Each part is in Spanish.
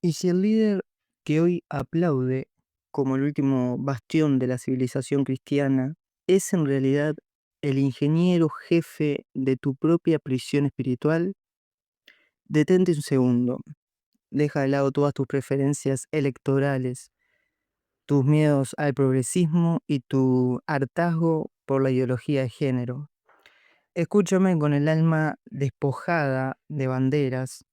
Y si el líder que hoy aplaude como el último bastión de la civilización cristiana es en realidad el ingeniero jefe de tu propia prisión espiritual, detente un segundo, deja de lado todas tus preferencias electorales, tus miedos al progresismo y tu hartazgo por la ideología de género. Escúchame con el alma despojada de banderas.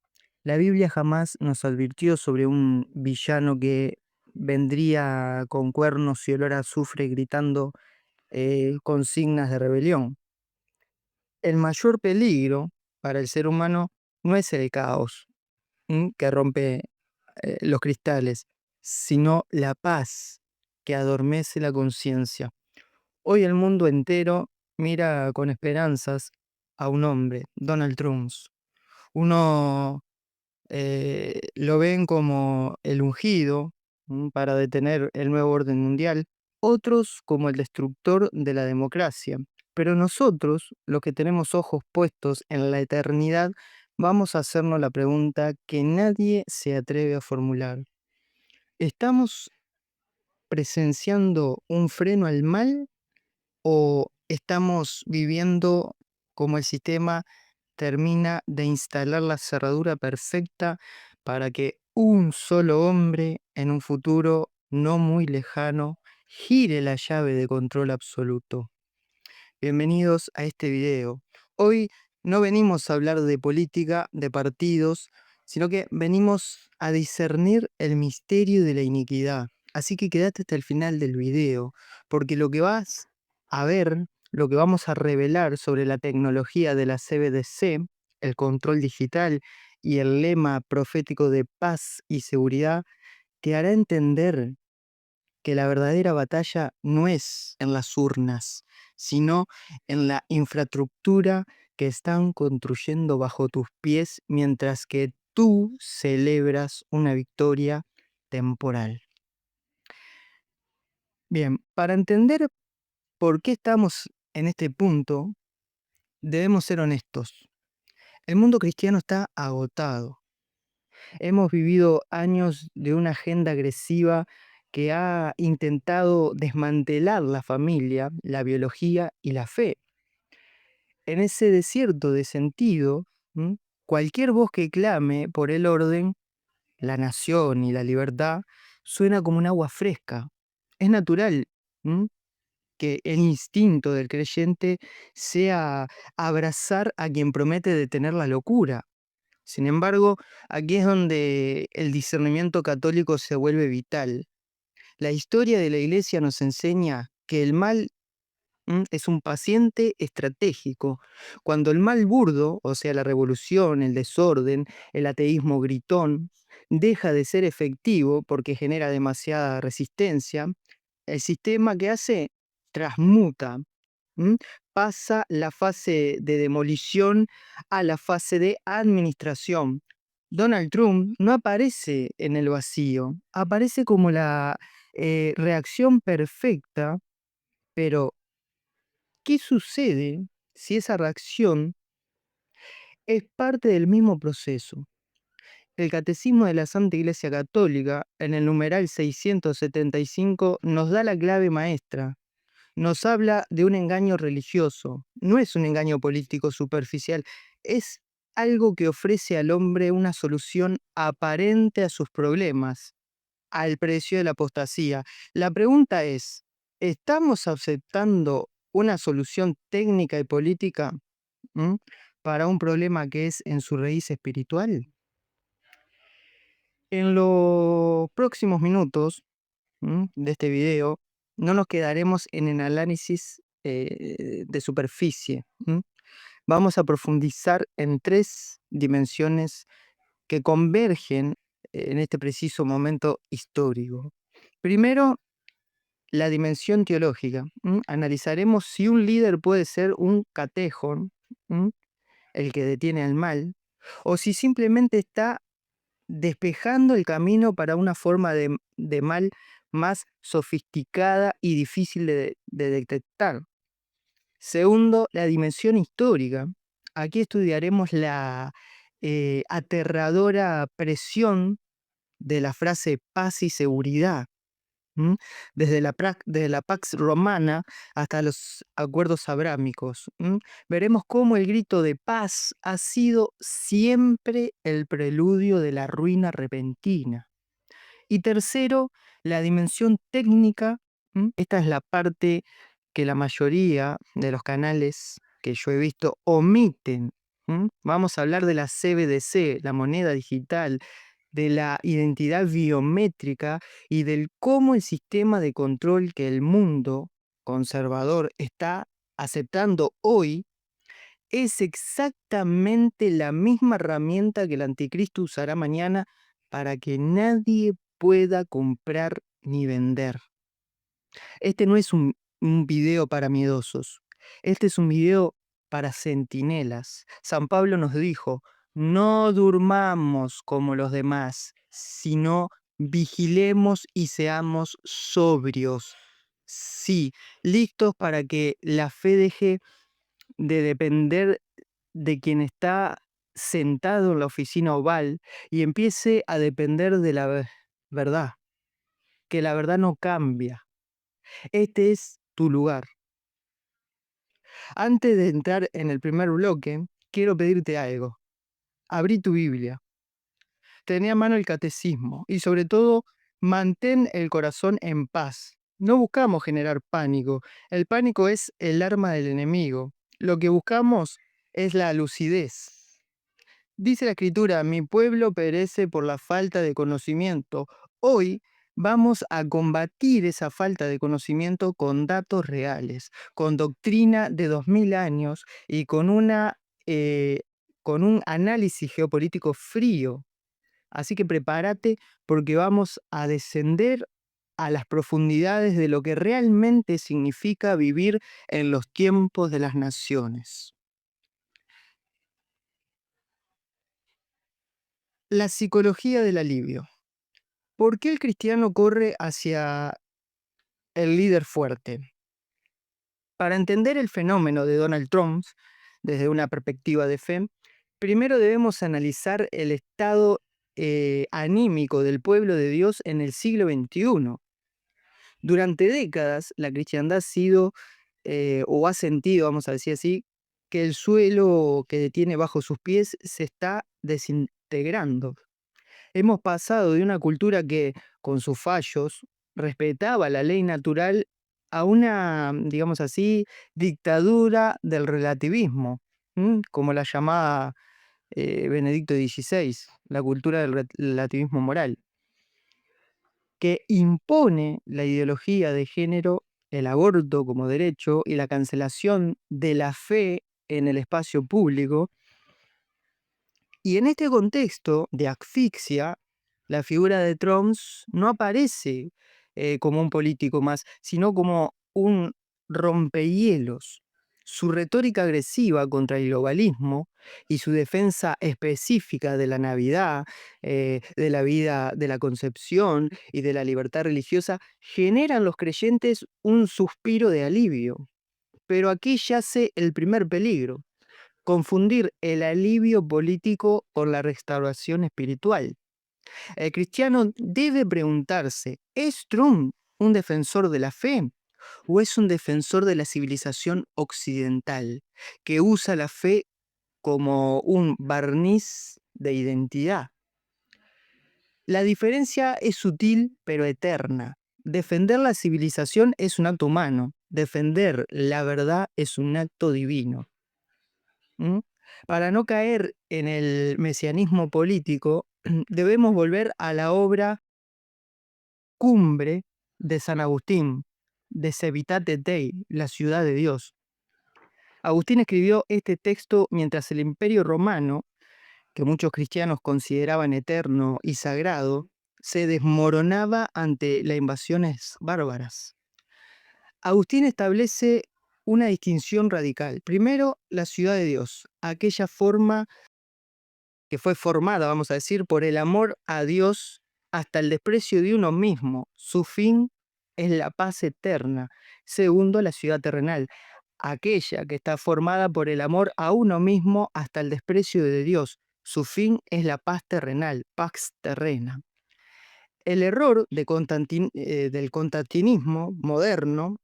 La Biblia jamás nos advirtió sobre un villano que vendría con cuernos y olor a azufre gritando consignas de rebelión. El mayor peligro para el ser humano no es el caos que rompe los cristales, sino la paz que adormece la conciencia. Hoy el mundo entero mira con esperanzas a un hombre, Donald Trump. Uno lo ven como el ungido para detener el nuevo orden mundial, otros como el destructor de la democracia. Pero nosotros, los que tenemos ojos puestos en la eternidad, vamos a hacernos la pregunta que nadie se atreve a formular. ¿Estamos presenciando un freno al mal o estamos viviendo como el sistema termina de instalar la cerradura perfecta para que un solo hombre en un futuro no muy lejano gire la llave de control absoluto? Bienvenidos a este video. Hoy no venimos a hablar de política, de partidos, sino que venimos a discernir el misterio de la iniquidad. Así que quédate hasta el final del video, porque lo que vas a ver, lo que vamos a revelar sobre la tecnología de la CBDC, el control digital y el lema profético de paz y seguridad, te hará entender que la verdadera batalla no es en las urnas, sino en la infraestructura que están construyendo bajo tus pies mientras que tú celebras una victoria temporal. Bien, para entender por qué estamos en este punto, debemos ser honestos. El mundo cristiano está agotado. Hemos vivido años de una agenda agresiva que ha intentado desmantelar la familia, la biología y la fe. En ese desierto de sentido, cualquier voz que clame por el orden, la nación y la libertad suena como un agua fresca. Es natural ¿m? Que el instinto del creyente sea abrazar a quien promete detener la locura. Sin embargo, aquí es donde el discernimiento católico se vuelve vital. La historia de la Iglesia nos enseña que el mal es un paciente estratégico. Cuando el mal burdo, o sea, la revolución, el desorden, el ateísmo gritón, deja de ser efectivo porque genera demasiada resistencia, el sistema que hace transmuta. ¿m? Pasa la fase de demolición a la fase de administración. Donald Trump no aparece en el vacío, aparece como la reacción perfecta, pero ¿qué sucede si esa reacción es parte del mismo proceso? El Catecismo de la Santa Iglesia Católica, en el numeral 675, nos da la clave maestra. Nos habla de un engaño religioso. No es un engaño político superficial, es algo que ofrece al hombre una solución aparente a sus problemas, al precio de la apostasía. La pregunta es, ¿estamos aceptando una solución técnica y política ¿m? para un problema que es en su raíz espiritual? En los próximos minutos de este video, no nos quedaremos en el análisis de superficie. Vamos a profundizar en tres dimensiones que convergen en este preciso momento histórico. Primero, la dimensión teológica. Analizaremos si un líder puede ser un catejón, ¿m? el que detiene al mal, o si simplemente está despejando el camino para una forma de mal más sofisticada y difícil de detectar. Segundo, la dimensión histórica. Aquí estudiaremos la aterradora presión de la frase paz y seguridad. ¿M? Desde la Pax Romana hasta los acuerdos abrámicos. Veremos cómo el grito de paz ha sido siempre el preludio de la ruina repentina. Y tercero, la dimensión técnica. Esta es la parte que la mayoría de los canales que yo he visto omiten. Vamos a hablar de la CBDC, la moneda digital, de la identidad biométrica y del cómo el sistema de control que el mundo conservador está aceptando hoy es exactamente la misma herramienta que el anticristo usará mañana para que nadie pueda comprar ni vender. Este no es un video para miedosos, este es un video para centinelas. San Pablo nos dijo, no durmamos como los demás, sino vigilemos y seamos sobrios. Sí, listos para que la fe deje de depender de quien está sentado en la oficina oval y empiece a depender de la verdad, que la verdad no cambia. Este es tu lugar. Antes de entrar en el primer bloque, quiero pedirte algo. Abrí tu Biblia, tené a mano el catecismo y sobre todo, mantén el corazón en paz. No buscamos generar pánico. El pánico es el arma del enemigo. Lo que buscamos es la lucidez. Dice la Escritura, mi pueblo perece por la falta de conocimiento. Hoy vamos a combatir esa falta de conocimiento con datos reales, con doctrina de 2000 años y con un análisis geopolítico frío. Así que prepárate porque vamos a descender a las profundidades de lo que realmente significa vivir en los tiempos de las naciones. La psicología del alivio. ¿Por qué el cristiano corre hacia el líder fuerte? Para entender el fenómeno de Donald Trump desde una perspectiva de fe, primero debemos analizar el estado anímico del pueblo de Dios en el siglo XXI. Durante décadas, la cristiandad ha sido o ha sentido, vamos a decir así, que el suelo que tiene bajo sus pies se está desintegrando. Hemos pasado de una cultura que, con sus fallos, respetaba la ley natural a una, digamos así, dictadura del relativismo, como la llamaba Benedicto XVI, la cultura del relativismo moral, que impone la ideología de género, el aborto como derecho y la cancelación de la fe en el espacio público. Y en este contexto de asfixia, la figura de Trump no aparece como un político más, sino como un rompehielos. Su retórica agresiva contra el globalismo y su defensa específica de la Navidad, de la vida de la concepción y de la libertad religiosa generan en los creyentes un suspiro de alivio. Pero aquí yace el primer peligro: confundir el alivio político con la restauración espiritual. El cristiano debe preguntarse, ¿es Trump un defensor de la fe o es un defensor de la civilización occidental que usa la fe como un barniz de identidad? La diferencia es sutil pero eterna. Defender la civilización es un acto humano, defender la verdad es un acto divino. ¿Mm? Para no caer en el mesianismo político, debemos volver a la obra cumbre de San Agustín, de Civitate Dei, la ciudad de Dios. Agustín escribió este texto mientras el Imperio Romano, que muchos cristianos consideraban eterno y sagrado, se desmoronaba ante las invasiones bárbaras. Agustín establece una distinción radical. Primero, la ciudad de Dios, aquella forma que fue formada, vamos a decir, por el amor a Dios hasta el desprecio de uno mismo. Su fin es la paz eterna. Segundo, la ciudad terrenal, aquella que está formada por el amor a uno mismo hasta el desprecio de Dios. Su fin es la paz terrenal, pax terrena. El error del constantinismo moderno,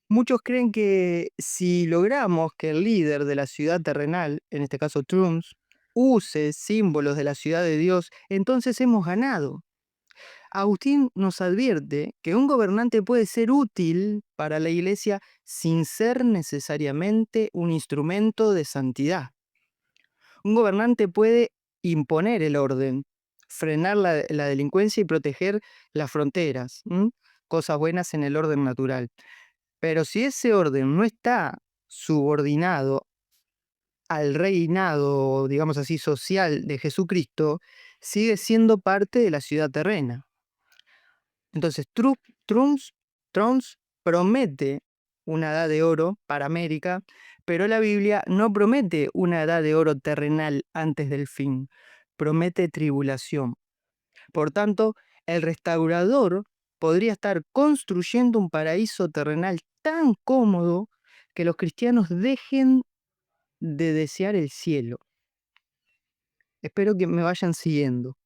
muchos creen que si logramos que el líder de la ciudad terrenal, en este caso Trump, use símbolos de la ciudad de Dios, entonces hemos ganado. Agustín nos advierte que un gobernante puede ser útil para la iglesia sin ser necesariamente un instrumento de santidad. Un gobernante puede imponer el orden, frenar la delincuencia y proteger las fronteras, cosas buenas en el orden natural. Pero si ese orden no está subordinado al reinado, digamos así, social de Jesucristo, sigue siendo parte de la ciudad terrena. Entonces, Trump promete una edad de oro para América, pero la Biblia no promete una edad de oro terrenal antes del fin, promete tribulación. Por tanto, el restaurador podría estar construyendo un paraíso terrenal tan cómodo que los cristianos dejen de desear el cielo. Espero que me vayan siguiendo.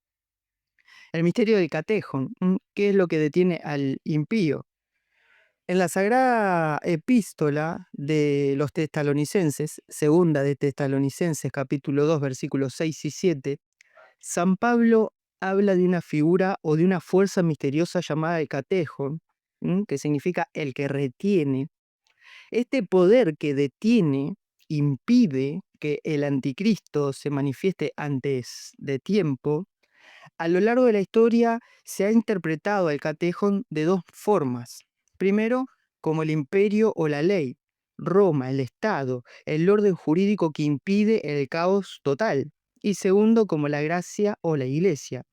El misterio del catejon, ¿qué es lo que detiene al impío? En la Sagrada Epístola de los Tesalonicenses, segunda de Tesalonicenses, capítulo 2, versículos 6 y 7, San Pablo habla de una figura o de una fuerza misteriosa llamada el catejon, que significa el que retiene. Este poder que detiene impide que el anticristo se manifieste antes de tiempo. A lo largo de la historia se ha interpretado el catejon de dos formas. Primero, como el imperio o la ley, Roma, el Estado, el orden jurídico que impide el caos total. Y segundo, como la gracia o la iglesia,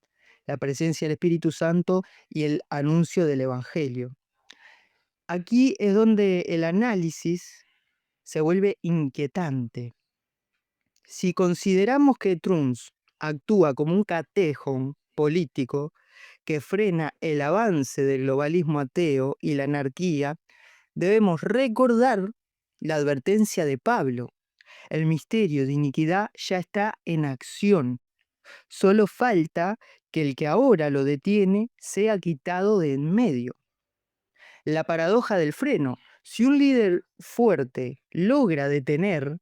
la presencia del Espíritu Santo y el anuncio del Evangelio. Aquí es donde el análisis se vuelve inquietante. Si consideramos que Trump actúa como un catejon político que frena el avance del globalismo ateo y la anarquía, debemos recordar la advertencia de Pablo. El misterio de iniquidad ya está en acción. Solo falta que el que ahora lo detiene sea quitado de en medio. La paradoja del freno. Si un líder fuerte logra detener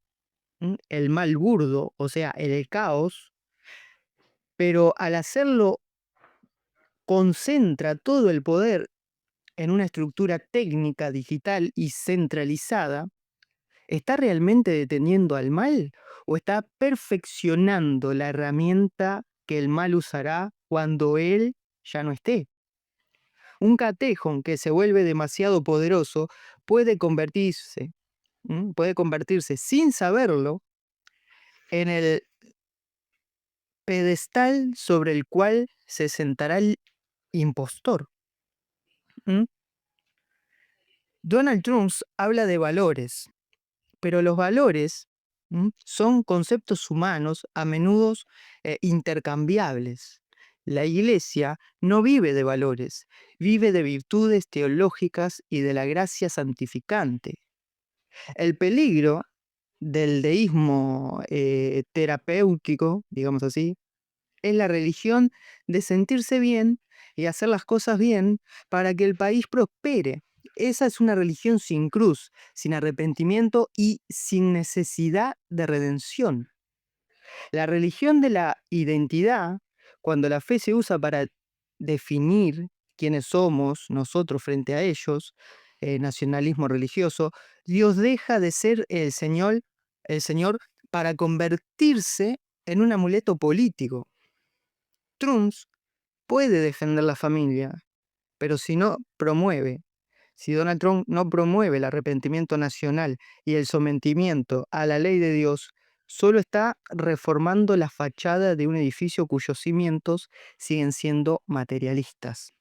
el mal burdo, o sea, el caos, pero al hacerlo concentra todo el poder en una estructura técnica, digital y centralizada, ¿está realmente deteniendo al mal o está perfeccionando la herramienta que el mal usará cuando él ya no esté? Un catejon que se vuelve demasiado poderoso puede convertirse sin saberlo en el pedestal sobre el cual se sentará el impostor. ¿Mm? Donald Trump habla de valores, pero los valores son conceptos humanos a menudo intercambiables. La iglesia no vive de valores, vive de virtudes teológicas y de la gracia santificante. El peligro del deísmo terapéutico, digamos así, es la religión de sentirse bien y hacer las cosas bien para que el país prospere. Esa es una religión sin cruz, sin arrepentimiento y sin necesidad de redención. La religión de la identidad, cuando la fe se usa para definir quiénes somos nosotros frente a ellos, nacionalismo religioso, Dios deja de ser el Señor para convertirse en un amuleto político. Trump puede defender la familia, pero si Donald Trump no promueve el arrepentimiento nacional y el sometimiento a la ley de Dios, solo está reformando la fachada de un edificio cuyos cimientos siguen siendo materialistas.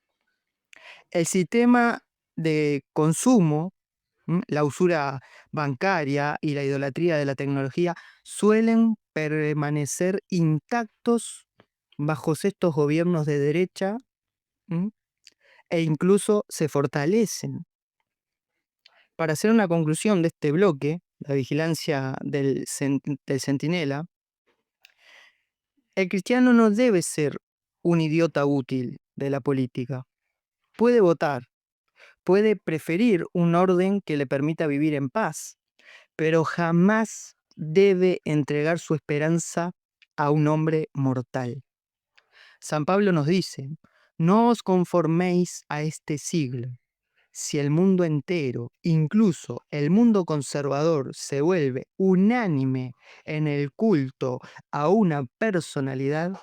El sistema de consumo, la usura bancaria y la idolatría de la tecnología suelen permanecer intactos bajo estos gobiernos de derecha, e incluso se fortalecen. Para hacer una conclusión de este bloque, la vigilancia del centinela, el cristiano no debe ser un idiota útil, de la política. Puede votar, puede preferir un orden que le permita vivir en paz, pero jamás debe entregar su esperanza a un hombre mortal. San Pablo nos dice, no os conforméis a este siglo. Si el mundo entero, incluso el mundo conservador, se vuelve unánime en el culto a una personalidad,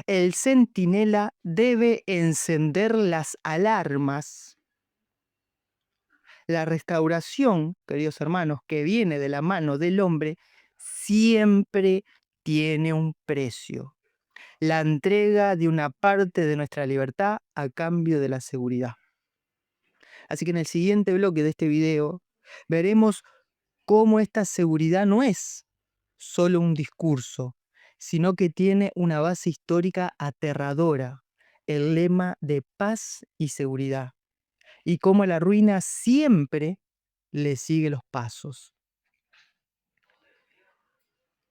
el centinela debe encender las alarmas. La restauración, queridos hermanos, que viene de la mano del hombre, siempre tiene un precio. La entrega de una parte de nuestra libertad a cambio de la seguridad. Así que en el siguiente bloque de este video veremos cómo esta seguridad no es solo un discurso, sino que tiene una base histórica aterradora, el lema de paz y seguridad, y cómo la ruina siempre le sigue los pasos.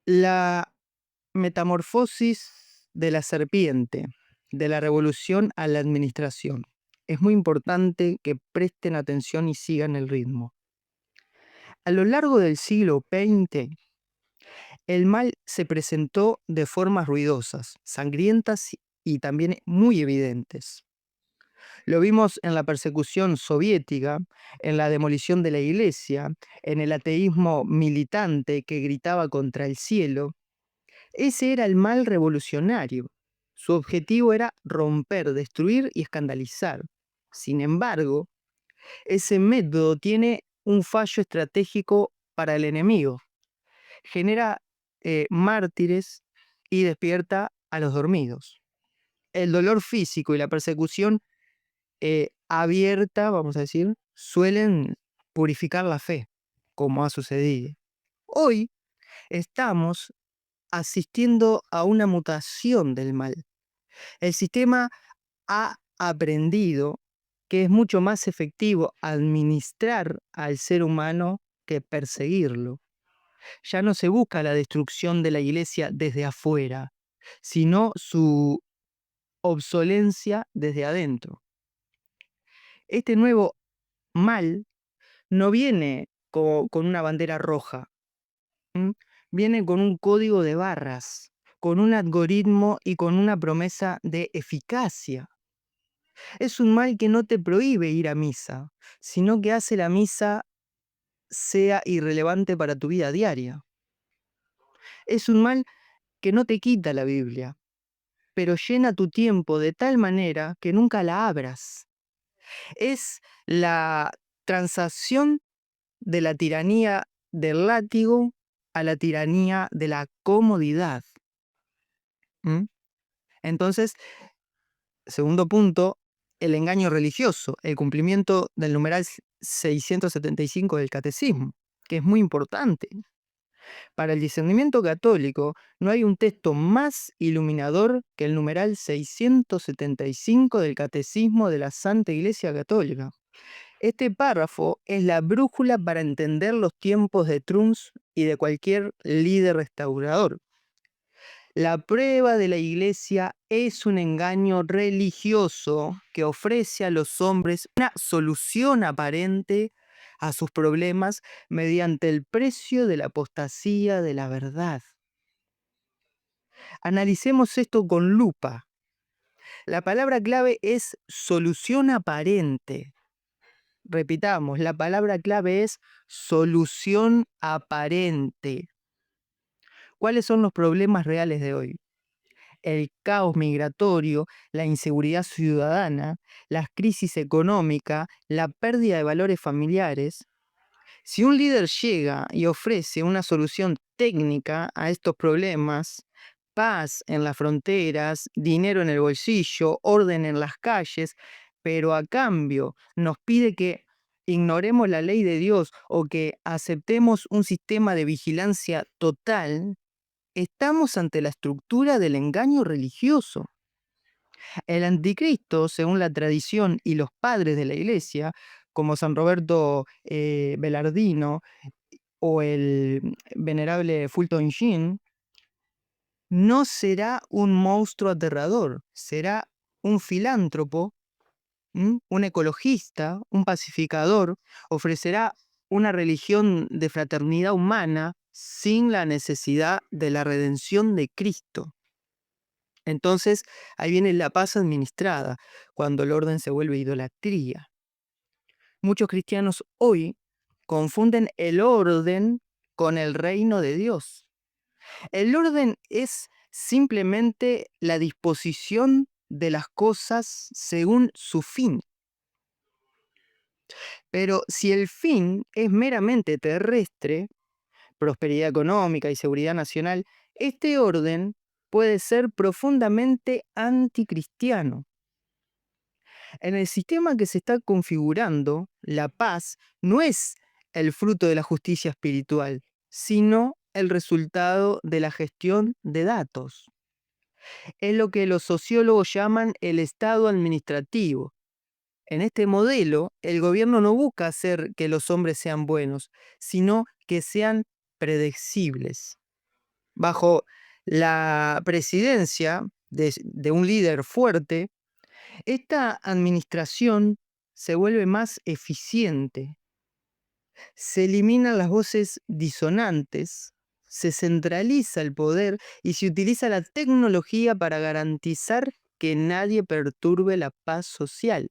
La metamorfosis de la serpiente, de la revolución a la administración. Es muy importante que presten atención y sigan el ritmo. A lo largo del siglo XX, el mal se presentó de formas ruidosas, sangrientas y también muy evidentes. Lo vimos en la persecución soviética, en la demolición de la iglesia, en el ateísmo militante que gritaba contra el cielo. Ese era el mal revolucionario. Su objetivo era romper, destruir y escandalizar. Sin embargo, ese método tiene un fallo estratégico para el enemigo. Genera mártires y despierta a los dormidos. El dolor físico y la persecución abierta, vamos a decir, suelen purificar la fe, como ha sucedido. Hoy estamos asistiendo a una mutación del mal. El sistema ha aprendido que es mucho más efectivo administrar al ser humano que perseguirlo. Ya no se busca la destrucción de la iglesia desde afuera, sino su obsolencia desde adentro. Este nuevo mal no viene con una bandera roja, viene con un código de barras, con un algoritmo y con una promesa de eficacia. Es un mal que no te prohíbe ir a misa, sino que hace la misa sea irrelevante para tu vida diaria. Es un mal que no te quita la Biblia, pero llena tu tiempo de tal manera que nunca la abras. Es la transacción de la tiranía del látigo a la tiranía de la comodidad. Entonces, segundo punto, el engaño religioso, el cumplimiento del numeral 675 del Catecismo, que es muy importante. Para el discernimiento católico, no hay un texto más iluminador que el numeral 675 del Catecismo de la Santa Iglesia Católica. Este párrafo es la brújula para entender los tiempos de Trump y de cualquier líder restaurador. La prueba de la iglesia es un engaño religioso que ofrece a los hombres una solución aparente a sus problemas mediante el precio de la apostasía de la verdad. Analicemos esto con lupa. La palabra clave es solución aparente. Repitamos, la palabra clave es solución aparente. ¿Cuáles son los problemas reales de hoy? El caos migratorio, la inseguridad ciudadana, la crisis económica, la pérdida de valores familiares. Si un líder llega y ofrece una solución técnica a estos problemas, paz en las fronteras, dinero en el bolsillo, orden en las calles, pero a cambio nos pide que ignoremos la ley de Dios o que aceptemos un sistema de vigilancia total, estamos ante la estructura del engaño religioso. El anticristo, según la tradición y los padres de la iglesia, como San Roberto Belardino o el venerable Fulton Sheen, no será un monstruo aterrador, será un filántropo, un ecologista, un pacificador, ofrecerá una religión de fraternidad humana sin la necesidad de la redención de Cristo. Entonces, ahí viene la paz administrada, cuando el orden se vuelve idolatría. Muchos cristianos hoy confunden el orden con el reino de Dios. El orden es simplemente la disposición de las cosas según su fin. Pero si el fin es meramente terrestre, prosperidad económica y seguridad nacional, este orden puede ser profundamente anticristiano. En el sistema que se está configurando, la paz no es el fruto de la justicia espiritual, sino el resultado de la gestión de datos. Es lo que los sociólogos llaman el estado administrativo. En este modelo, el gobierno no busca hacer que los hombres sean buenos, sino que sean predecibles. Bajo la presidencia de un líder fuerte, esta administración se vuelve más eficiente, se eliminan las voces disonantes, se centraliza el poder y se utiliza la tecnología para garantizar que nadie perturbe la paz social.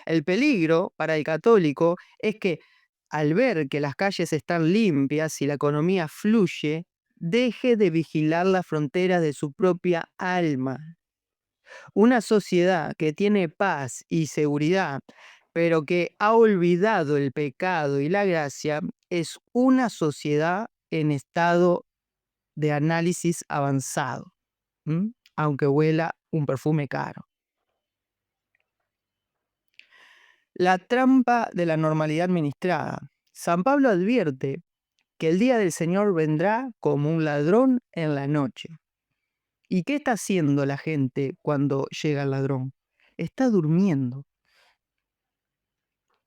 El peligro para el católico es que al ver que las calles están limpias y la economía fluye, deje de vigilar las fronteras de su propia alma. Una sociedad que tiene paz y seguridad, pero que ha olvidado el pecado y la gracia, es una sociedad en estado de análisis avanzado, aunque huela un perfume caro. La trampa de la normalidad administrada. San Pablo advierte que el día del Señor vendrá como un ladrón en la noche. ¿Y qué está haciendo la gente cuando llega el ladrón? Está durmiendo,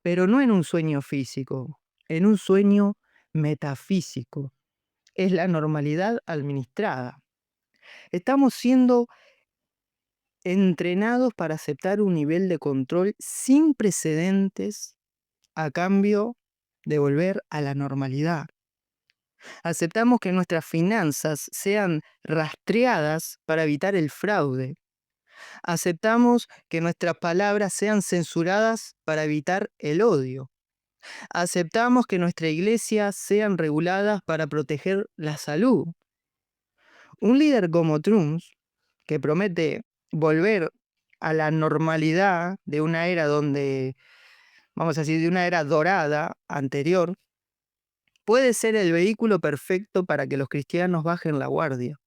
pero no en un sueño físico, en un sueño metafísico. Es la normalidad administrada. Estamos siendo entrenados para aceptar un nivel de control sin precedentes a cambio de volver a la normalidad. Aceptamos que nuestras finanzas sean rastreadas para evitar el fraude. Aceptamos que nuestras palabras sean censuradas para evitar el odio. Aceptamos que nuestra iglesia sean reguladas para proteger la salud. Un líder como Trump, que promete volver a la normalidad de una era donde, vamos a decir, de una era dorada anterior, puede ser el vehículo perfecto para que los cristianos bajen la guardia.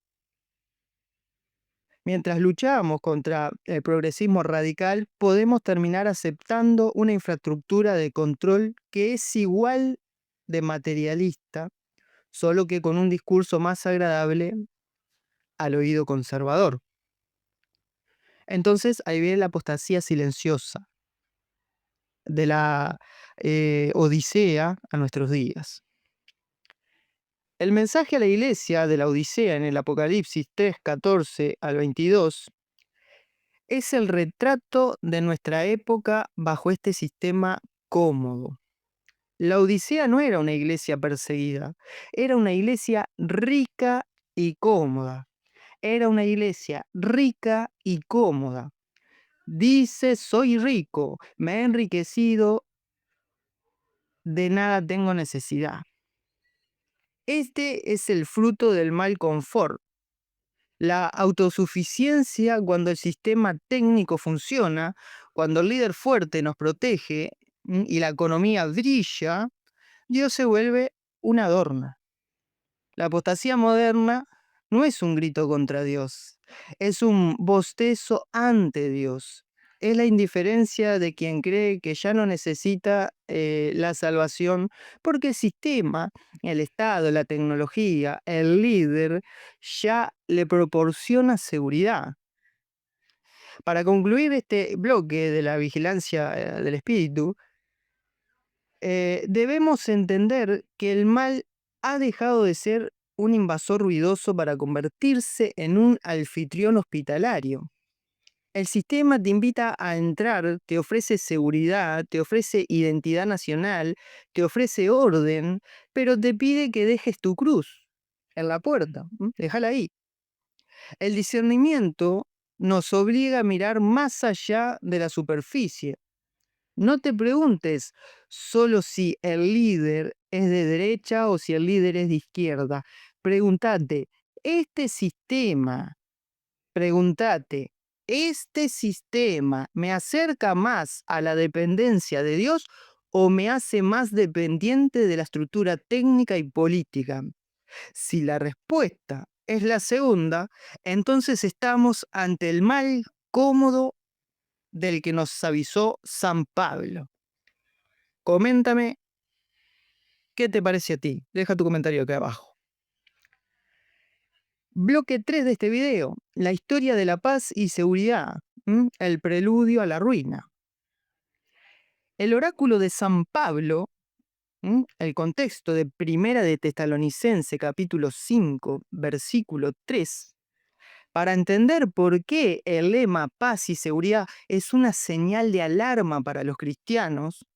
Mientras luchamos contra el progresismo radical, podemos terminar aceptando una infraestructura de control que es igual de materialista, solo que con un discurso más agradable al oído conservador. Entonces ahí viene la apostasía silenciosa de la Odisea a nuestros días. El mensaje a la iglesia de la Odisea en el Apocalipsis 3, 14 al 22 es el retrato de nuestra época bajo este sistema cómodo. La Odisea no era una iglesia perseguida, era una iglesia rica y cómoda. Era una iglesia rica y cómoda. Dice, soy rico, me he enriquecido, de nada tengo necesidad. Este es el fruto del mal confort. La autosuficiencia cuando el sistema técnico funciona, cuando el líder fuerte nos protege y la economía brilla, Dios se vuelve un adorno. La apostasía moderna no es un grito contra Dios, es un bostezo ante Dios. Es la indiferencia de quien cree que ya no necesita la salvación porque el sistema, el Estado, la tecnología, el líder ya le proporciona seguridad. Para concluir este bloque de la vigilancia del espíritu, debemos entender que el mal ha dejado de ser un invasor ruidoso para convertirse en un anfitrión hospitalario. El sistema te invita a entrar, te ofrece seguridad, te ofrece identidad nacional, te ofrece orden, pero te pide que dejes tu cruz en la puerta. Déjala ahí. El discernimiento nos obliga a mirar más allá de la superficie. No te preguntes solo si el líder es de derecha o si el líder es de izquierda. Pregúntate, ¿este sistema Pregúntate, ¿este sistema me acerca más a la dependencia de Dios o me hace más dependiente de la estructura técnica y política? Si la respuesta es la segunda, entonces estamos ante el mal cómodo del que nos avisó San Pablo. Coméntame, ¿qué te parece a ti? Deja tu comentario acá abajo. Bloque 3 de este video, la historia de la paz y seguridad, el preludio a la ruina. El oráculo de San Pablo, el contexto de Primera de Tesalonicense, capítulo 5, versículo 3, para entender por qué el lema paz y seguridad es una señal de alarma para los cristianos,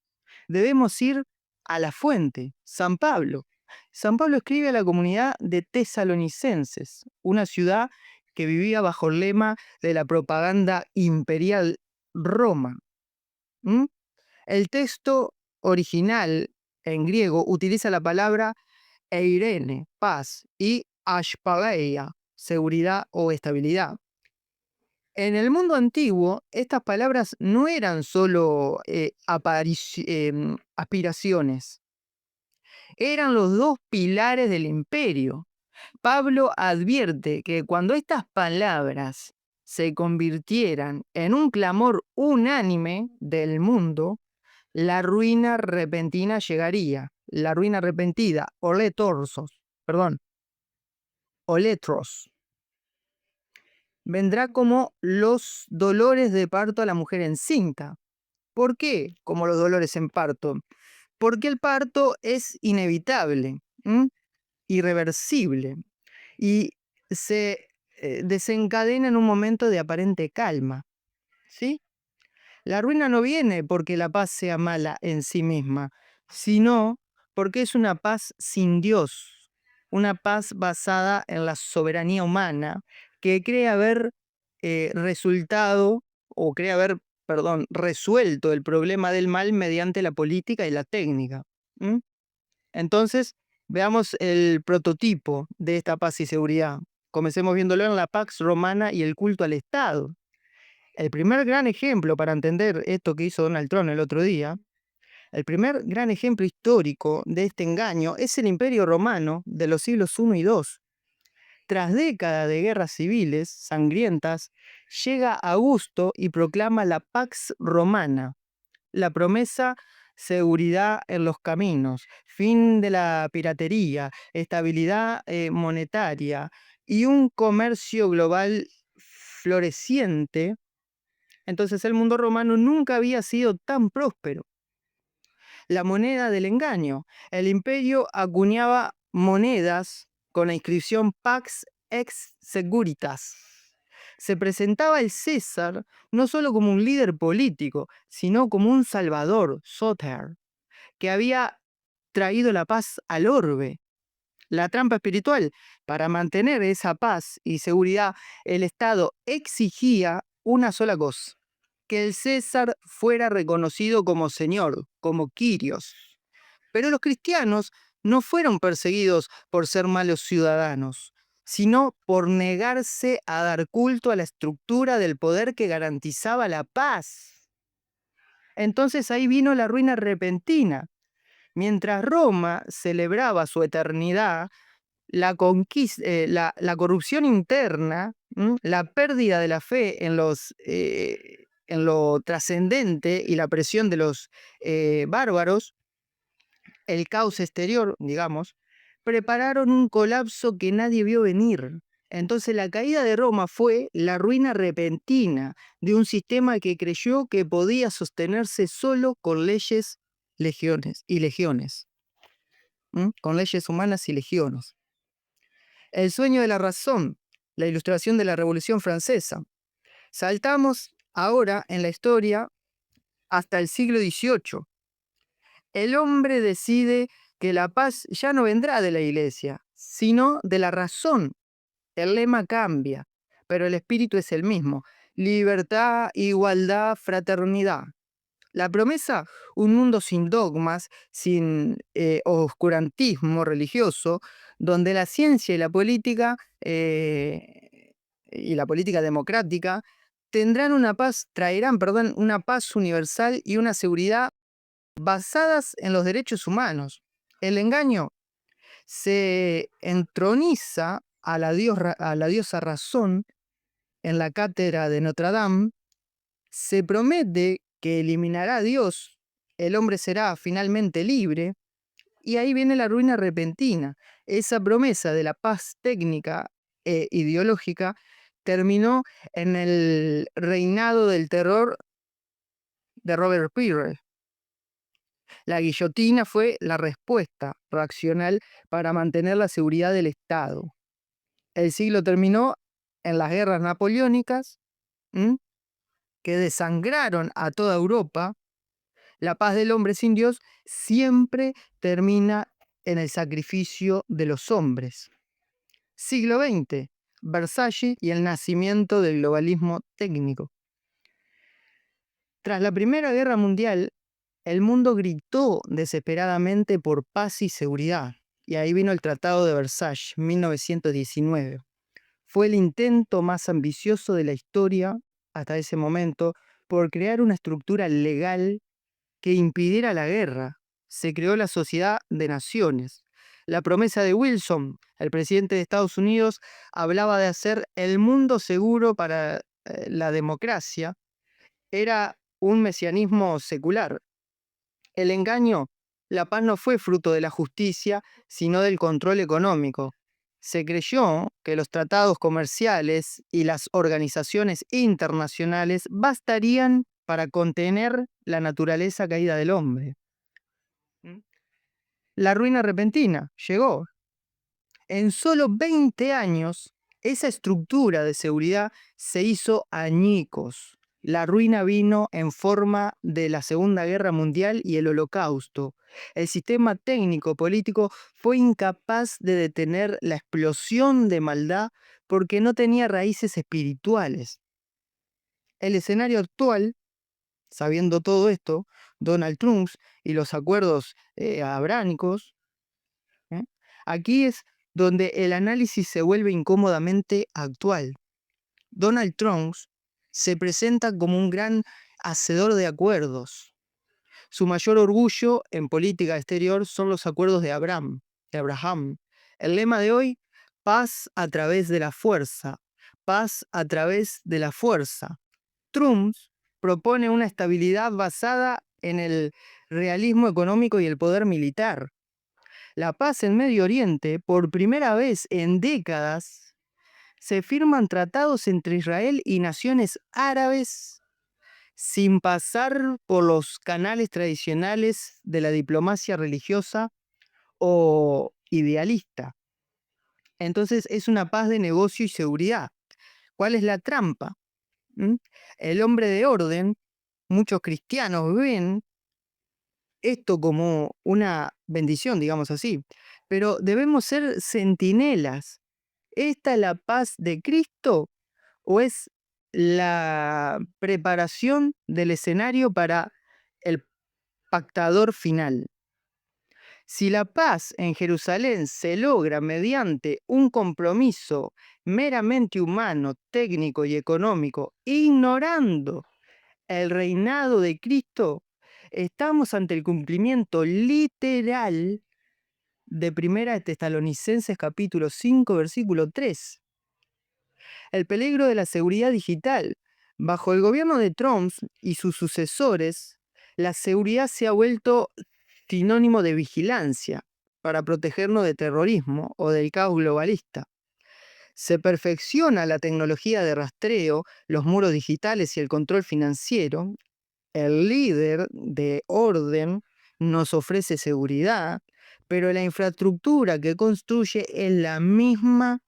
debemos ir a la fuente, San Pablo. San Pablo escribe a la comunidad de tesalonicenses, una ciudad que vivía bajo el lema de la propaganda imperial Roma. El texto original en griego utiliza la palabra eirene, paz, y ashpaleia, seguridad o estabilidad. En el mundo antiguo, estas palabras no eran solo aspiraciones, eran los dos pilares del imperio. Pablo advierte que cuando estas palabras se convirtieran en un clamor unánime del mundo, la ruina repentina llegaría. La ruina repentina, oletros, vendrá como los dolores de parto a la mujer encinta. ¿Por qué como los dolores en parto? Porque el parto es inevitable, irreversible, y se desencadena en un momento de aparente calma, ¿sí? La ruina no viene porque la paz sea mala en sí misma, sino porque es una paz sin Dios, una paz basada en la soberanía humana que cree haber resuelto el problema del mal mediante la política y la técnica. Entonces, veamos el prototipo de esta paz y seguridad. Comencemos viéndolo en la Pax Romana y el culto al Estado. El primer gran ejemplo para entender esto que hizo Donald Trump el otro día, el primer gran ejemplo histórico de este engaño es el Imperio Romano de los siglos I y II. Tras décadas de guerras civiles sangrientas, llega Augusto y proclama la Pax Romana, la promesa seguridad en los caminos, fin de la piratería, estabilidad monetaria y un comercio global floreciente. Entonces el mundo romano nunca había sido tan próspero. La moneda del engaño. El imperio acuñaba monedas con la inscripción Pax ex Securitas. Se presentaba el César no solo como un líder político, sino como un salvador, Soter, que había traído la paz al orbe. La trampa espiritual. Para mantener esa paz y seguridad, el Estado exigía una sola cosa: que el César fuera reconocido como señor, como Quirios. Pero los cristianos no fueron perseguidos por ser malos ciudadanos, sino por negarse a dar culto a la estructura del poder que garantizaba la paz. Entonces ahí vino la ruina repentina. Mientras Roma celebraba su eternidad, la corrupción interna, la pérdida de la fe en lo trascendente y la presión de los bárbaros, el caos exterior, digamos, prepararon un colapso que nadie vio venir. Entonces la caída de Roma fue la ruina repentina de un sistema que creyó que podía sostenerse solo con leyes, legiones, con leyes humanas y legiones. El sueño de la razón, la ilustración de la Revolución Francesa. Saltamos ahora en la historia hasta el siglo XVIII. El hombre decide que la paz ya no vendrá de la iglesia, sino de la razón. El lema cambia, pero el espíritu es el mismo: libertad, igualdad, fraternidad. La promesa: un mundo sin dogmas, sin oscurantismo religioso, donde la ciencia y la política democrática traerán, perdón, una paz universal y una seguridad basadas en los derechos humanos. El engaño se entroniza a a la diosa razón en la cátedra de Notre Dame. Se promete que eliminará a Dios, el hombre será finalmente libre, y ahí viene la ruina repentina. Esa promesa de la paz técnica e ideológica terminó en el reinado del terror de Robespierre. La guillotina fue la respuesta reaccional para mantener la seguridad del Estado. El siglo terminó en las guerras napoleónicas, ¿m? que desangraron a toda Europa. La paz del hombre sin Dios siempre termina en el sacrificio de los hombres. Siglo XX, Versalles y el nacimiento del globalismo técnico. Tras la Primera Guerra Mundial, el mundo gritó desesperadamente por paz y seguridad, y ahí vino el Tratado de Versalles, 1919. Fue el intento más ambicioso de la historia hasta ese momento por crear una estructura legal que impidiera la guerra. Se creó la Sociedad de Naciones. La promesa de Wilson, el presidente de Estados Unidos, hablaba de hacer el mundo seguro para la democracia. Era un mesianismo secular. El engaño: la paz no fue fruto de la justicia, sino del control económico. Se creyó que los tratados comerciales y las organizaciones internacionales bastarían para contener la naturaleza caída del hombre. La ruina repentina llegó. En solo 20 años, esa estructura de seguridad se hizo añicos. La ruina vino en forma de la Segunda Guerra Mundial y el Holocausto. El sistema técnico-político fue incapaz de detener la explosión de maldad porque no tenía raíces espirituales. El escenario actual, sabiendo todo esto, Donald Trump y los acuerdos abránicos, ¿eh? Aquí es donde el análisis se vuelve incómodamente actual. Donald Trump se presenta como un gran hacedor de acuerdos. Su mayor orgullo en política exterior son los acuerdos de Abraham. El lema de hoy: paz a través de la fuerza. Paz a través de la fuerza. Trump propone una estabilidad basada en el realismo económico y el poder militar. La paz en Medio Oriente: por primera vez en décadas, se firman tratados entre Israel y naciones árabes sin pasar por los canales tradicionales de la diplomacia religiosa o idealista. Entonces es una paz de negocio y seguridad. ¿Cuál es la trampa? El hombre de orden, muchos cristianos ven esto como una bendición, digamos así, pero debemos ser centinelas. ¿Esta es la paz de Cristo o es la preparación del escenario para el pactador final? Si la paz en Jerusalén se logra mediante un compromiso meramente humano, técnico y económico, ignorando el reinado de Cristo, estamos ante el cumplimiento literal de 1 de Tesalonicenses capítulo 5, versículo 3. El peligro de la seguridad digital. Bajo el gobierno de Trump y sus sucesores, la seguridad se ha vuelto sinónimo de vigilancia para protegernos de terrorismo o del caos globalista. Se perfecciona la tecnología de rastreo, los muros digitales y el control financiero. El líder de orden nos ofrece seguridad, pero la infraestructura que construye es la misma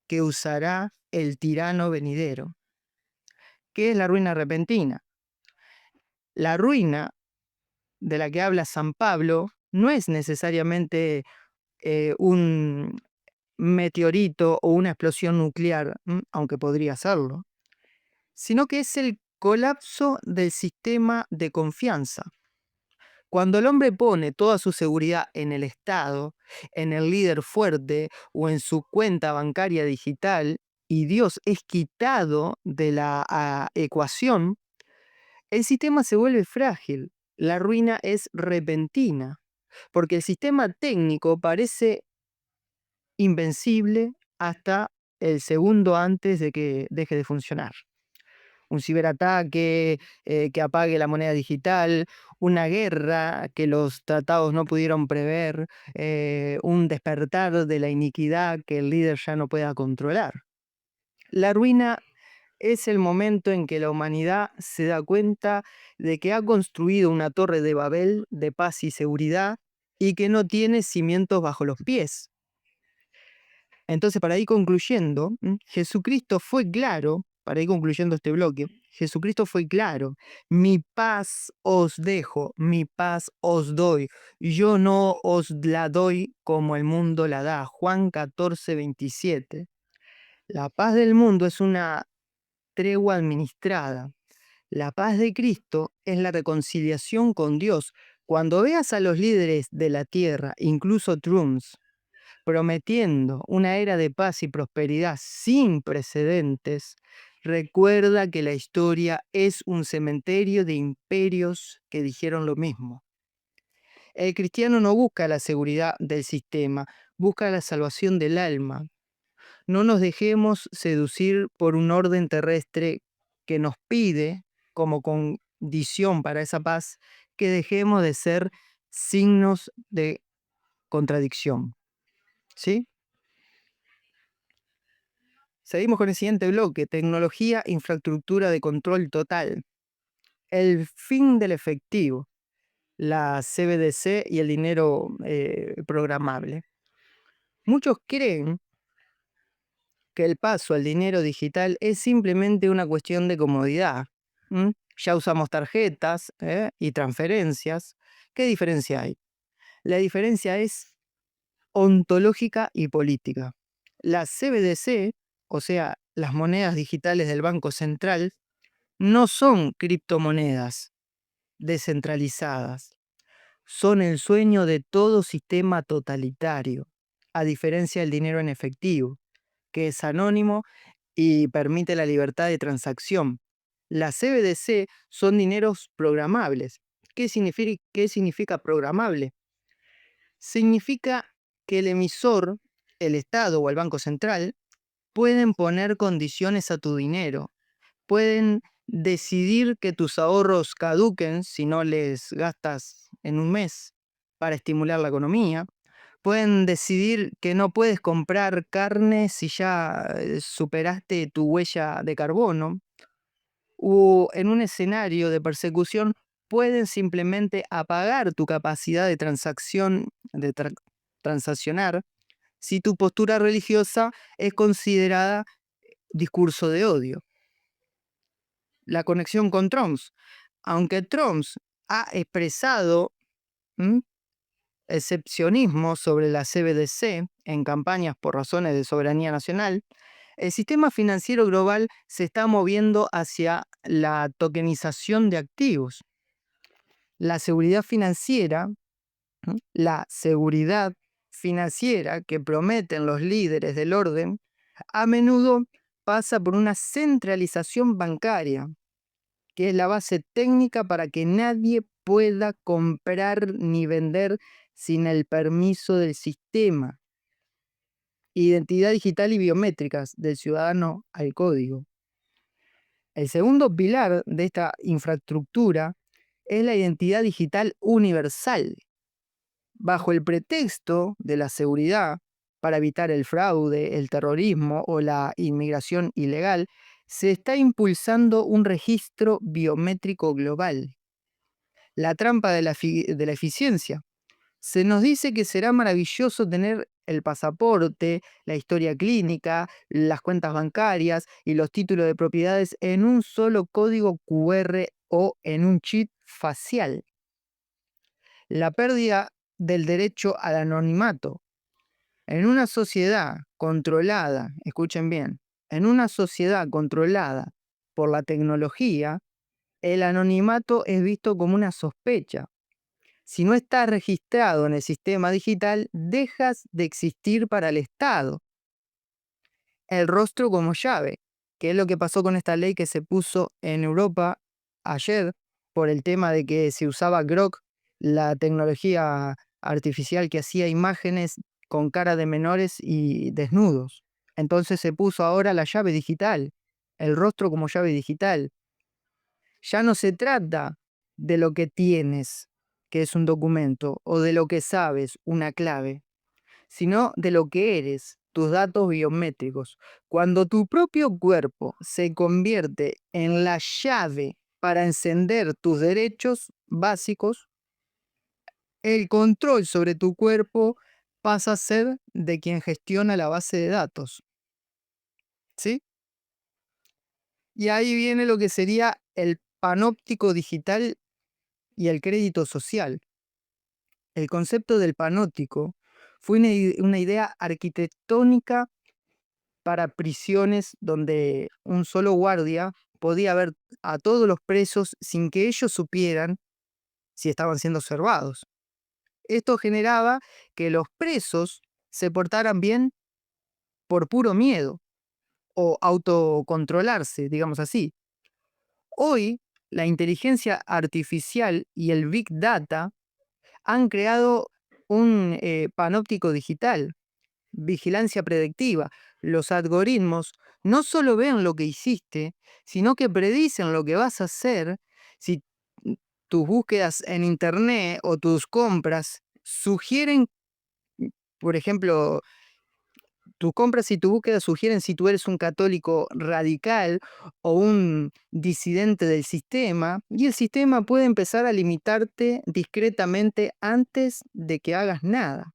que usará el tirano venidero. ¿Qué es la ruina repentina? La ruina de la que habla San Pablo no es necesariamente un meteorito o una explosión nuclear, aunque podría serlo, sino que es el colapso del sistema de confianza. Cuando el hombre pone toda su seguridad en el Estado, en el líder fuerte o en su cuenta bancaria digital, y Dios es quitado de la ecuación, el sistema se vuelve frágil. La ruina es repentina, porque el sistema técnico parece invencible hasta el segundo antes de que deje de funcionar. Un ciberataque que apague la moneda digital, una guerra que los tratados no pudieron prever, un despertar de la iniquidad que el líder ya no pueda controlar. La ruina es el momento en que la humanidad se da cuenta de que ha construido una torre de Babel de paz y seguridad y que no tiene cimientos bajo los pies. Entonces, para ir concluyendo, Jesucristo fue claro, para ir concluyendo este bloque, Jesucristo fue claro: mi paz os dejo, mi paz os doy, yo no os la doy como el mundo la da. Juan 14:27. La paz del mundo es una tregua administrada. La paz de Cristo es la reconciliación con Dios. Cuando veas a los líderes de la tierra, incluso Trumps, prometiendo una era de paz y prosperidad sin precedentes, recuerda que la historia es un cementerio de imperios que dijeron lo mismo. El cristiano no busca la seguridad del sistema, busca la salvación del alma. No nos dejemos seducir por un orden terrestre que nos pide, como condición para esa paz, que dejemos de ser signos de contradicción. ¿Sí? Seguimos con el siguiente bloque: tecnología, infraestructura de control total. El fin del efectivo, la CBDC y el dinero programable. Muchos creen que el paso al dinero digital es simplemente una cuestión de comodidad. Ya usamos tarjetas y transferencias. ¿Qué diferencia hay? La diferencia es ontológica y política. La CBDC, o sea, las monedas digitales del Banco Central, no son criptomonedas descentralizadas. Son el sueño de todo sistema totalitario, a diferencia del dinero en efectivo, que es anónimo y permite la libertad de transacción. Las CBDC son dineros programables. ¿Qué significa programable? Significa que el emisor, el Estado o el Banco Central, pueden poner condiciones a tu dinero. Pueden decidir que tus ahorros caduquen si no les gastas en un mes para estimular la economía. Pueden decidir que no puedes comprar carne si ya superaste tu huella de carbono. O en un escenario de persecución, pueden simplemente apagar tu capacidad de transacción, de transaccionar, si tu postura religiosa es considerada discurso de odio. La conexión con Trumps. Aunque Trumps ha expresado excepcionismo sobre la CBDC en campañas por razones de soberanía nacional, el sistema financiero global se está moviendo hacia la tokenización de activos. La seguridad financiera, la seguridad financiera que prometen los líderes del orden, a menudo pasa por una centralización bancaria, que es la base técnica para que nadie pueda comprar ni vender sin el permiso del sistema. Identidad digital y biométricas del ciudadano al código. El segundo pilar de esta infraestructura es la identidad digital universal. Bajo el pretexto de la seguridad, para evitar el fraude, el terrorismo o la inmigración ilegal, se está impulsando un registro biométrico global. La trampa de la eficiencia. Se nos dice que será maravilloso tener el pasaporte, la historia clínica, las cuentas bancarias y los títulos de propiedades en un solo código QR o en un chip facial. La pérdida del derecho al anonimato. En una sociedad controlada, escuchen bien, en una sociedad controlada por la tecnología, el anonimato es visto como una sospecha. Si no estás registrado en el sistema digital, dejas de existir para el Estado. El rostro como llave, que es lo que pasó con esta ley que se puso en Europa ayer por el tema de que se usaba Grok, la tecnología artificial que hacía imágenes con cara de menores y desnudos. Entonces se puso ahora la llave digital, el rostro como llave digital. Ya no se trata de lo que tienes, que es un documento, o de lo que sabes, una clave, sino de lo que eres, tus datos biométricos. Cuando tu propio cuerpo se convierte en la llave para encender tus derechos básicos, el control sobre tu cuerpo pasa a ser de quien gestiona la base de datos. ¿Sí? Y ahí viene lo que sería el panóptico digital y el crédito social. El concepto del panóptico fue una idea arquitectónica para prisiones donde un solo guardia podía ver a todos los presos sin que ellos supieran si estaban siendo observados. Esto generaba que los presos se portaran bien por puro miedo o autocontrolarse, digamos así. Hoy, la inteligencia artificial y el Big Data han creado un panóptico digital, vigilancia predictiva. Los algoritmos no solo ven lo que hiciste, sino que predicen lo que vas a hacer si tus búsquedas en internet o tus compras sugieren, por ejemplo, tus compras y tu búsqueda sugieren si tú eres un católico radical o un disidente del sistema, y el sistema puede empezar a limitarte discretamente antes de que hagas nada.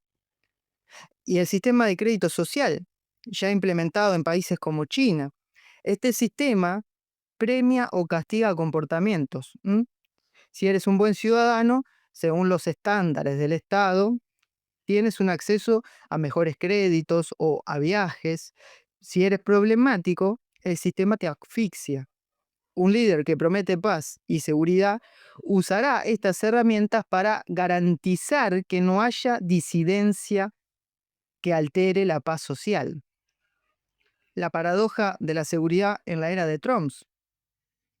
Y el sistema de crédito social, ya implementado en países como China. Este sistema premia o castiga comportamientos. Si eres un buen ciudadano, según los estándares del Estado, tienes un acceso a mejores créditos o a viajes. Si eres problemático, el sistema te asfixia. Un líder que promete paz y seguridad usará estas herramientas para garantizar que no haya disidencia que altere la paz social. La paradoja de la seguridad en la era de Trump.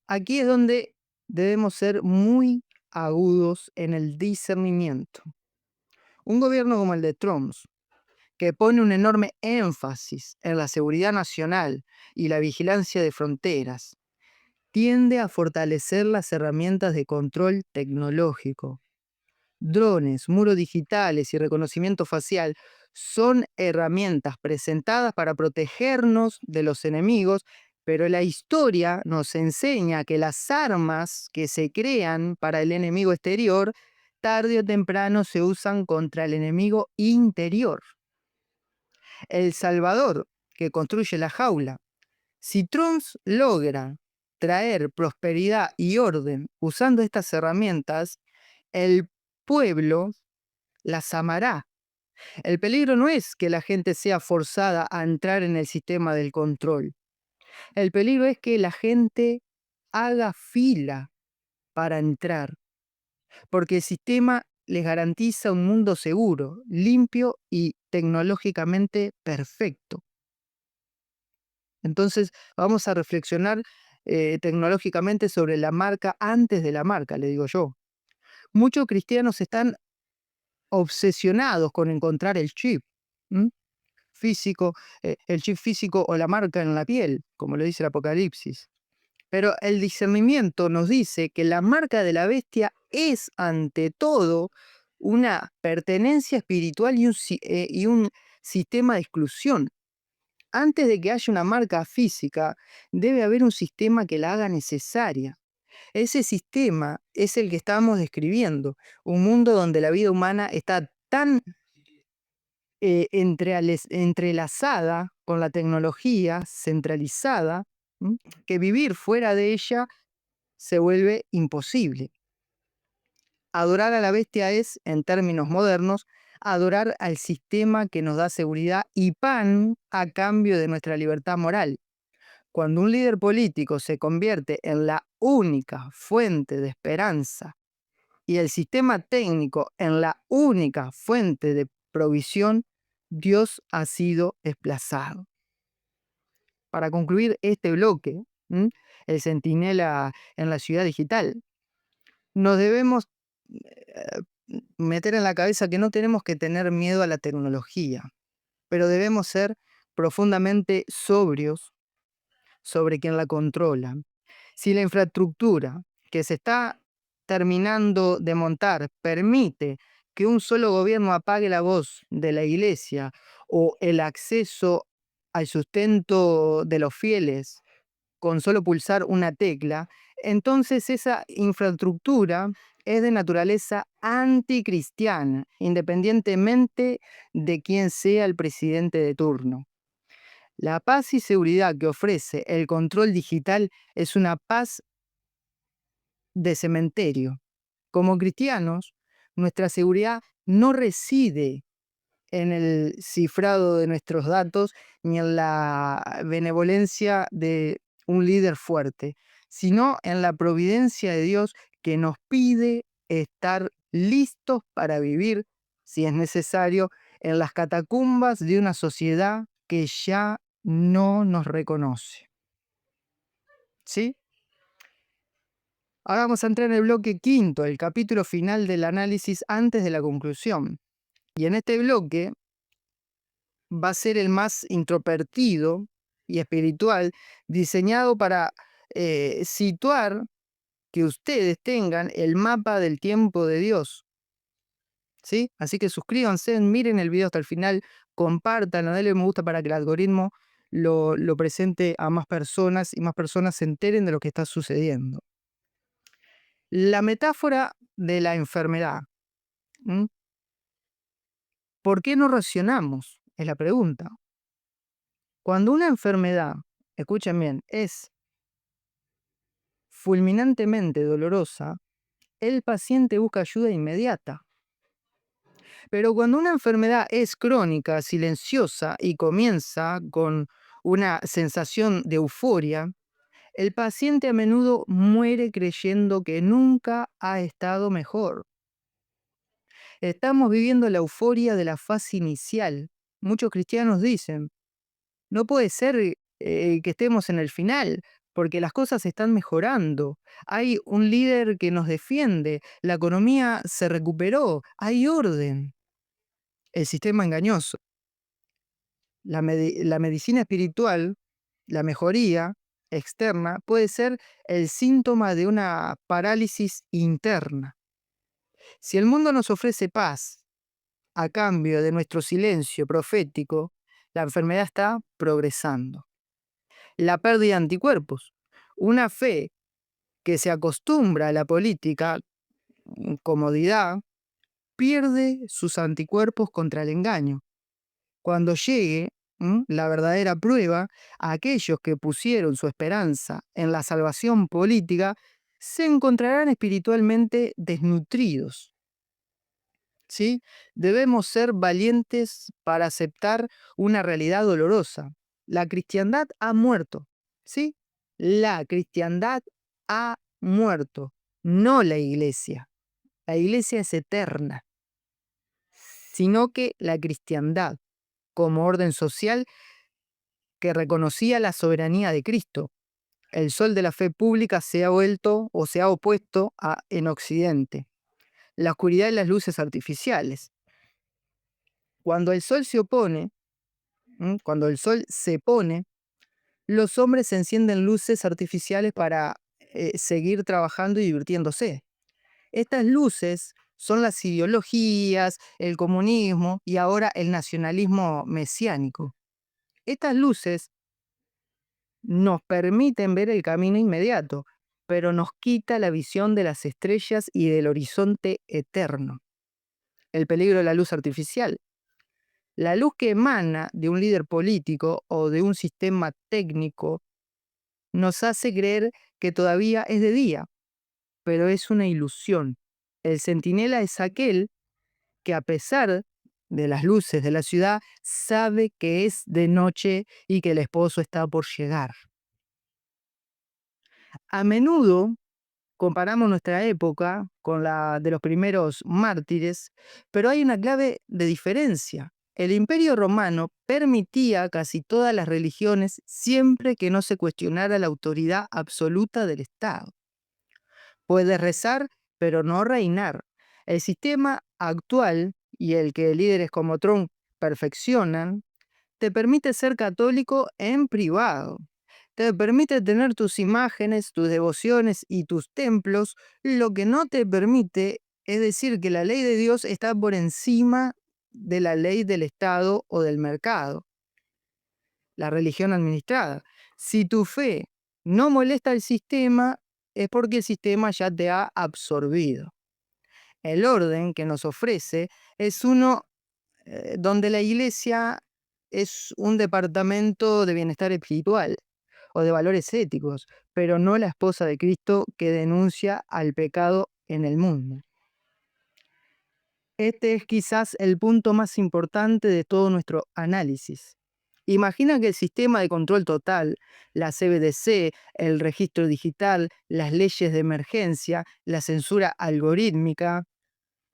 Aquí es donde debemos ser muy agudos en el discernimiento. Un gobierno como el de Trump, que pone un enorme énfasis en la seguridad nacional y la vigilancia de fronteras, tiende a fortalecer las herramientas de control tecnológico. Drones, muros digitales y reconocimiento facial son herramientas presentadas para protegernos de los enemigos, pero la historia nos enseña que las armas que se crean para el enemigo exterior, tarde o temprano se usan contra el enemigo interior. El Salvador, que construye la jaula. Si Trump logra traer prosperidad y orden usando estas herramientas, el pueblo las amará. El peligro no es que la gente sea forzada a entrar en el sistema del control. El peligro es que la gente haga fila para entrar, porque el sistema les garantiza un mundo seguro, limpio y tecnológicamente perfecto. Entonces, vamos a reflexionar tecnológicamente sobre la marca antes de la marca, le digo yo. Muchos cristianos están obsesionados con encontrar el chip físico, el chip físico o la marca en la piel, como lo dice el Apocalipsis. Pero el discernimiento nos dice que la marca de la bestia es ante todo una pertenencia espiritual y un sistema de exclusión. Antes de que haya una marca física, debe haber un sistema que la haga necesaria. Ese sistema es el que estamos describiendo, un mundo donde la vida humana está tan entrelazada con la tecnología, centralizada, que vivir fuera de ella se vuelve imposible. Adorar a la bestia es, en términos modernos, adorar al sistema que nos da seguridad y pan a cambio de nuestra libertad moral. Cuando un líder político se convierte en la única fuente de esperanza y el sistema técnico en la única fuente de provisión, Dios ha sido desplazado. Para concluir este bloque, el centinela en la ciudad digital, nos debemos meter en la cabeza que no tenemos que tener miedo a la tecnología, pero debemos ser profundamente sobrios sobre quien la controla. Si la infraestructura que se está terminando de montar permite que un solo gobierno apague la voz de la iglesia o el acceso al sustento de los fieles con solo pulsar una tecla, entonces esa infraestructura es de naturaleza anticristiana, independientemente de quién sea el presidente de turno. La paz y seguridad que ofrece el control digital es una paz de cementerio. Como cristianos, nuestra seguridad no reside en el cifrado de nuestros datos ni en la benevolencia de un líder fuerte, sino en la providencia de Dios que nos pide estar listos para vivir, si es necesario, en las catacumbas de una sociedad que ya no nos reconoce. ¿Sí? Ahora vamos a entrar en el bloque quinto, el capítulo final del análisis antes de la conclusión. Y en este bloque va a ser el más introvertido y espiritual, diseñado para situar que ustedes tengan el mapa del tiempo de Dios. ¿Sí? Así que suscríbanse, miren el video hasta el final, compartan, denle me gusta para que el algoritmo lo presente a más personas y más personas se enteren de lo que está sucediendo. La metáfora de la enfermedad. ¿Por qué no racionamos? Es la pregunta. Cuando una enfermedad, escuchen bien, es fulminantemente dolorosa, el paciente busca ayuda inmediata. Pero cuando una enfermedad es crónica, silenciosa y comienza con una sensación de euforia, el paciente a menudo muere creyendo que nunca ha estado mejor. Estamos viviendo la euforia de la fase inicial. Muchos cristianos dicen, no puede ser que estemos en el final, porque las cosas están mejorando. Hay un líder que nos defiende, la economía se recuperó, hay orden. El sistema engañoso. La medicina espiritual, la mejoría externa, puede ser el síntoma de una parálisis interna. Si el mundo nos ofrece paz a cambio de nuestro silencio profético, la enfermedad está progresando. La pérdida de anticuerpos. Una fe que se acostumbra a la política, comodidad, pierde sus anticuerpos contra el engaño. Cuando llegue la verdadera prueba, aquellos que pusieron su esperanza en la salvación política se encontrarán espiritualmente desnutridos. ¿Sí? Debemos ser valientes para aceptar una realidad dolorosa. La cristiandad ha muerto. ¿Sí? La cristiandad ha muerto, no la iglesia. La iglesia es eterna, sino que la cristiandad, como orden social que reconocía la soberanía de Cristo. El sol de la fe pública se ha vuelto o se ha opuesto en Occidente. La oscuridad y las luces artificiales. Cuando el sol se opone, cuando el sol se pone, los hombres encienden luces artificiales para seguir trabajando y divirtiéndose. Estas luces son las ideologías, el comunismo y ahora el nacionalismo mesiánico. Estas luces nos permiten ver el camino inmediato, pero nos quita la visión de las estrellas y del horizonte eterno. El peligro de la luz artificial. La luz que emana de un líder político o de un sistema técnico nos hace creer que todavía es de día, pero es una ilusión. El centinela es aquel que, a pesar de las luces de la ciudad, sabe que es de noche y que el esposo está por llegar. A menudo comparamos nuestra época con la de los primeros mártires, pero hay una clave de diferencia. El Imperio Romano permitía casi todas las religiones siempre que no se cuestionara la autoridad absoluta del Estado. Puedes rezar, pero no reinar. El sistema actual, y el que líderes como Trump perfeccionan, te permite ser católico en privado. Te permite tener tus imágenes, tus devociones y tus templos. Lo que no te permite es decir que la ley de Dios está por encima de la ley del Estado o del mercado, la religión administrada. Si tu fe no molesta al sistema, es porque el sistema ya te ha absorbido. El orden que nos ofrece es uno donde la iglesia es un departamento de bienestar espiritual o de valores éticos, pero no la esposa de Cristo que denuncia al pecado en el mundo. Este es quizás el punto más importante de todo nuestro análisis. Imagina que el sistema de control total, la CBDC, el registro digital, las leyes de emergencia, la censura algorítmica,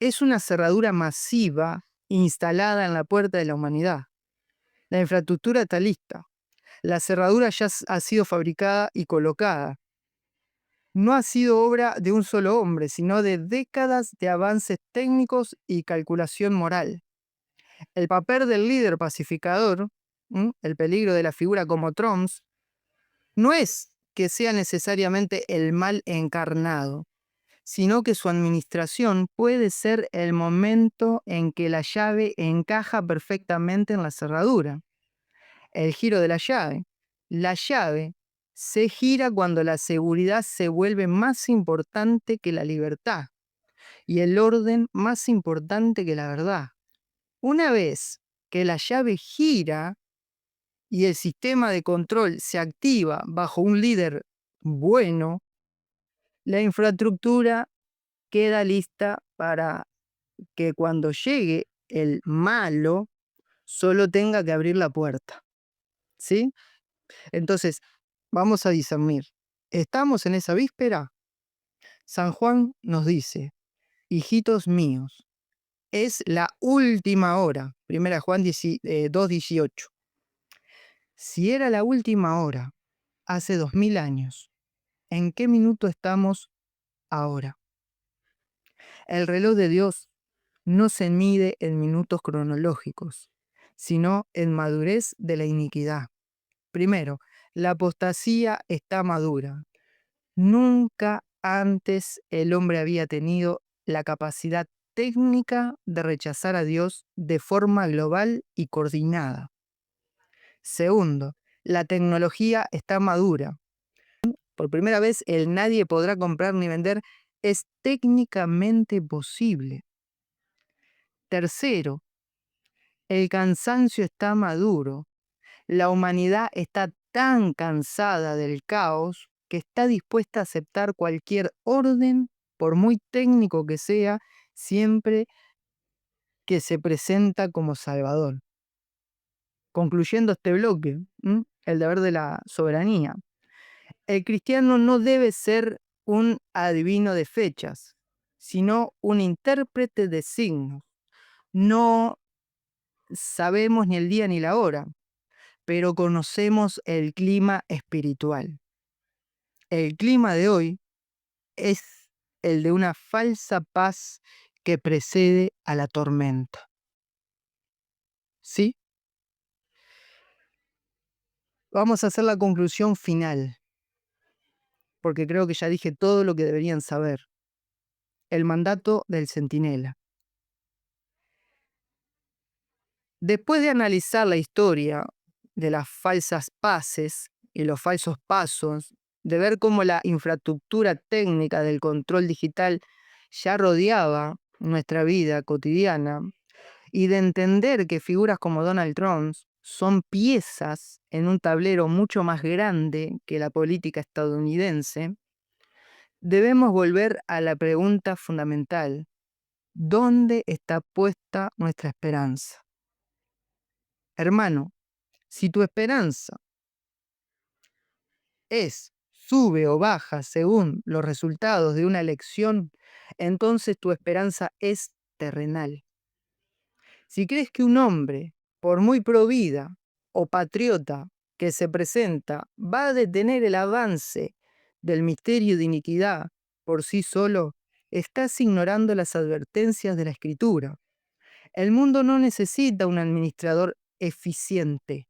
es una cerradura masiva instalada en la puerta de la humanidad. La infraestructura está lista. La cerradura ya ha sido fabricada y colocada. No ha sido obra de un solo hombre, sino de décadas de avances técnicos y calculación moral. El papel del líder pacificador, el peligro de la figura como Trump, no es que sea necesariamente el mal encarnado, sino que su administración puede ser el momento en que la llave encaja perfectamente en la cerradura. El giro de la llave. La llave se gira cuando la seguridad se vuelve más importante que la libertad y el orden más importante que la verdad. Una vez que la llave gira y el sistema de control se activa bajo un líder bueno, la infraestructura queda lista para que cuando llegue el malo solo tenga que abrir la puerta. ¿Sí? Entonces, vamos a discernir. ¿Estamos en esa víspera? San Juan nos dice, hijitos míos, es la última hora. Primera Juan 2:18. Si era la última hora, hace 2000 años, ¿en qué minuto estamos ahora? El reloj de Dios no se mide en minutos cronológicos, sino en madurez de la iniquidad. Primero, la apostasía está madura. Nunca antes el hombre había tenido la capacidad técnica de rechazar a Dios de forma global y coordinada. Segundo, la tecnología está madura. Por primera vez, el nadie podrá comprar ni vender es técnicamente posible. Tercero, el cansancio está maduro. La humanidad está tan cansada del caos que está dispuesta a aceptar cualquier orden, por muy técnico que sea, siempre que se presenta como salvador. Concluyendo este bloque, el deber de la soberanía. El cristiano no debe ser un adivino de fechas, sino un intérprete de signos. No sabemos ni el día ni la hora, pero conocemos el clima espiritual. El clima de hoy es el de una falsa paz que precede a la tormenta. ¿Sí? Vamos a hacer la conclusión final, porque creo que ya dije todo lo que deberían saber. El mandato del centinela. Después de analizar la historia de las falsas paces y los falsos pasos, de ver cómo la infraestructura técnica del control digital ya rodeaba nuestra vida cotidiana y de entender que figuras como Donald Trump son piezas en un tablero mucho más grande que la política estadounidense, debemos volver a la pregunta fundamental: ¿dónde está puesta nuestra esperanza? Hermano, si tu esperanza sube o baja según los resultados de una elección, entonces tu esperanza es terrenal. Si crees que un hombre, por muy provida o patriota que se presenta, va a detener el avance del misterio de iniquidad por sí solo, estás ignorando las advertencias de la Escritura. El mundo no necesita un administrador eficiente.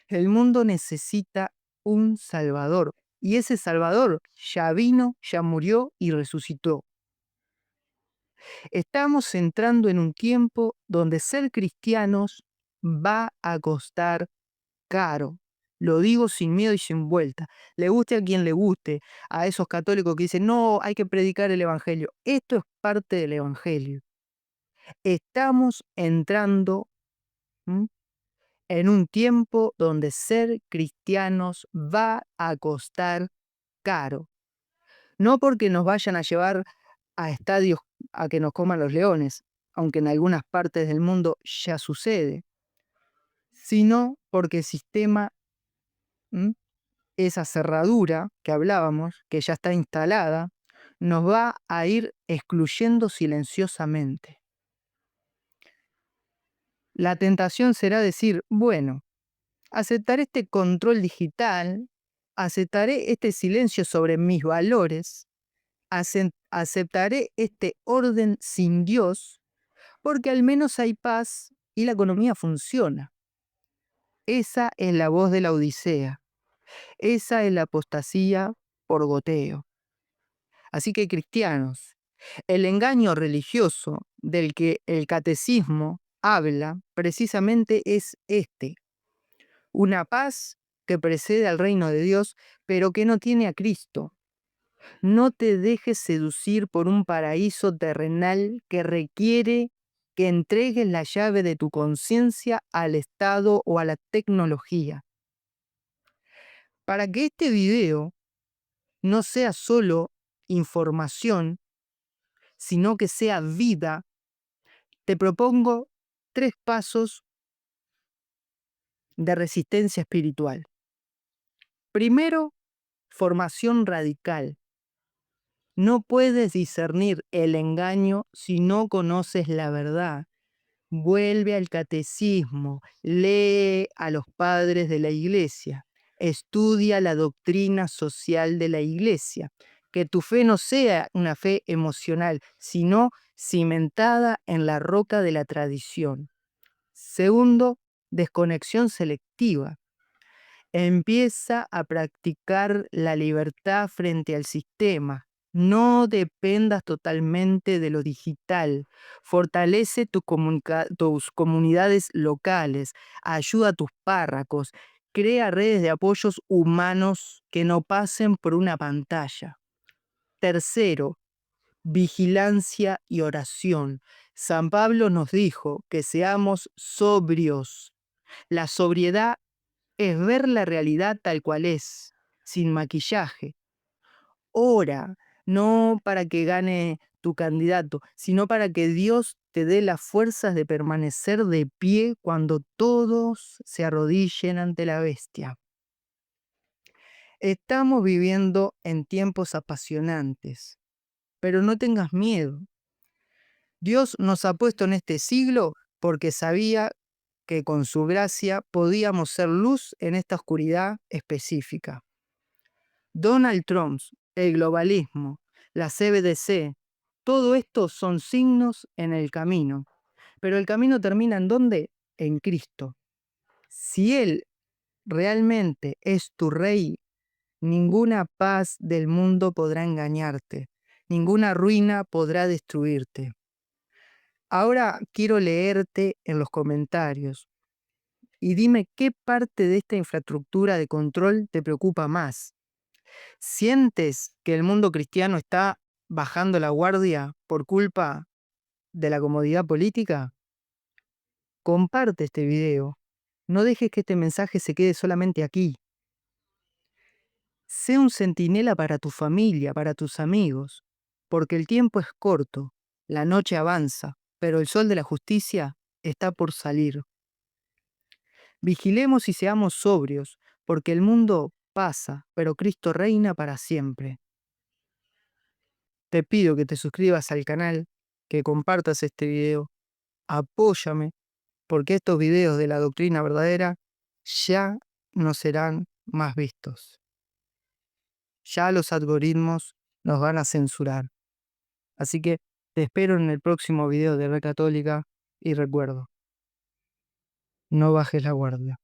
El mundo necesita un Salvador. Y ese Salvador ya vino, ya murió y resucitó. Estamos entrando en un tiempo donde ser cristianos va a costar caro. Lo digo sin miedo y sin vuelta. Le guste a quien le guste, a esos católicos que dicen, no, hay que predicar el Evangelio. Esto es parte del Evangelio. Estamos entrando, ¿m?, en un tiempo donde ser cristianos va a costar caro. No porque nos vayan a llevar a estadios a que nos coman los leones, aunque en algunas partes del mundo ya sucede, sino porque el sistema, ¿m?, esa cerradura que hablábamos, que ya está instalada, nos va a ir excluyendo silenciosamente. La tentación será decir, bueno, aceptaré este control digital, aceptaré este silencio sobre mis valores, aceptaré este orden sin Dios, porque al menos hay paz y la economía funciona. Esa es la voz de la Odisea, esa es la apostasía por goteo. Así que cristianos, el engaño religioso del que el catecismo habla precisamente es este: una paz que precede al reino de Dios, pero que no tiene a Cristo. No te dejes seducir por un paraíso terrenal que requiere que entregues la llave de tu conciencia al Estado o a la tecnología. Para que este video no sea solo información, sino que sea vida, te propongo 3 pasos de resistencia espiritual. Primero, formación radical. No puedes discernir el engaño si no conoces la verdad. Vuelve al catecismo, lee a los padres de la iglesia, estudia la doctrina social de la iglesia. Que tu fe no sea una fe emocional, sino cimentada en la roca de la tradición. Segundo, desconexión selectiva. Empieza a practicar la libertad frente al sistema. No dependas totalmente de lo digital. Fortalece tus comunidades locales. Ayuda a tus párrocos. Crea redes de apoyos humanos que no pasen por una pantalla. Tercero, vigilancia y oración. San Pablo nos dijo que seamos sobrios. La sobriedad es ver la realidad tal cual es, sin maquillaje. Ora, no para que gane tu candidato, sino para que Dios te dé las fuerzas de permanecer de pie cuando todos se arrodillen ante la bestia. Estamos viviendo en tiempos apasionantes, pero no tengas miedo. Dios nos ha puesto en este siglo porque sabía que con su gracia podíamos ser luz en esta oscuridad específica. Donald Trump, el globalismo, la CBDC, todo esto son signos en el camino. Pero el camino termina ¿en dónde? En Cristo. Si Él realmente es tu Rey, ninguna paz del mundo podrá engañarte, ninguna ruina podrá destruirte. Ahora quiero leerte en los comentarios y dime qué parte de esta infraestructura de control te preocupa más. ¿Sientes que el mundo cristiano está bajando la guardia por culpa de la comodidad política? Comparte este video. No dejes que este mensaje se quede solamente aquí. Sé un centinela para tu familia, para tus amigos, porque el tiempo es corto, la noche avanza, pero el sol de la justicia está por salir. Vigilemos y seamos sobrios, porque el mundo pasa, pero Cristo reina para siempre. Te pido que te suscribas al canal, que compartas este video, apóyame, porque estos videos de la doctrina verdadera ya no serán más vistos. Ya los algoritmos nos van a censurar. Así que te espero en el próximo video de Red Católica y recuerdo, no bajes la guardia.